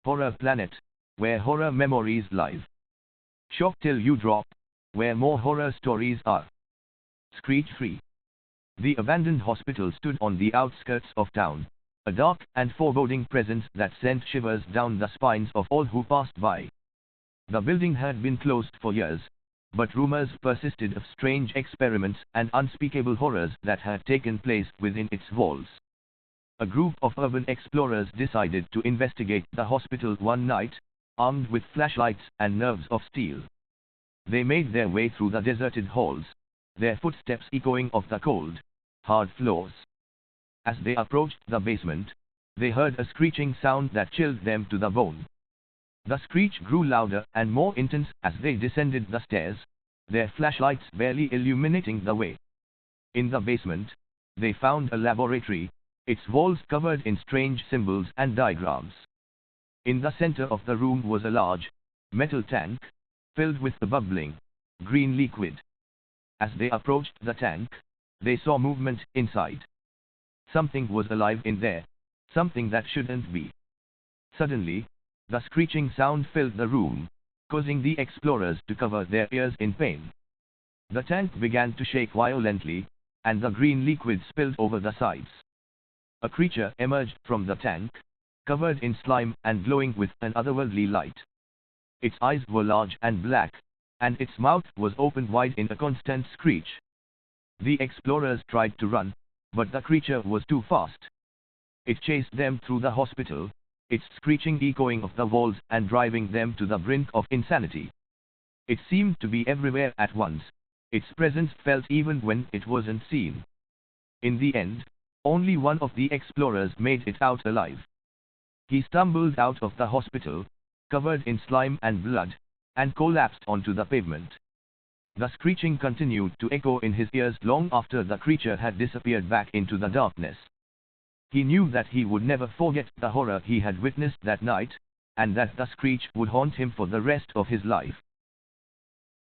Horror Planet, where horror memories live. Shock till you drop, where more horror stories are. Screech 3. The abandoned hospital stood on the outskirts of town, a dark and foreboding presence that sent shivers down the spines of all who passed by. The building had been closed for years, but rumors persisted of strange experiments and unspeakable horrors that had taken place within its walls. A group of urban explorers decided to investigate the hospital one night, armed with flashlights and nerves of steel. They made their way through the deserted halls, their footsteps echoing off the cold, hard floors. As they approached the basement, they heard a screeching sound that chilled them to the bone. The screech grew louder and more intense as they descended the stairs, their flashlights barely illuminating the way. In the basement, they found a laboratory, its walls covered in strange symbols and diagrams. In the center of the room was a large, metal tank, filled with a bubbling, green liquid. As they approached the tank, they saw movement inside. Something was alive in there, something that shouldn't be. Suddenly, the screeching sound filled the room, causing the explorers to cover their ears in pain. The tank began to shake violently, and the green liquid spilled over the sides. A creature emerged from the tank, covered in slime and glowing with an otherworldly light. Its eyes were large and black, and its mouth was opened wide in a constant screech. The explorers tried to run, but the creature was too fast. It chased them through the hospital, its screeching echoing off the walls and driving them to the brink of insanity. It seemed to be everywhere at once, its presence felt even when it wasn't seen. In the end, only one of the explorers made it out alive. He stumbled out of the hospital, covered in slime and blood, and collapsed onto the pavement. The screeching continued to echo in his ears long after the creature had disappeared back into the darkness. He knew that he would never forget the horror he had witnessed that night, and that the screech would haunt him for the rest of his life.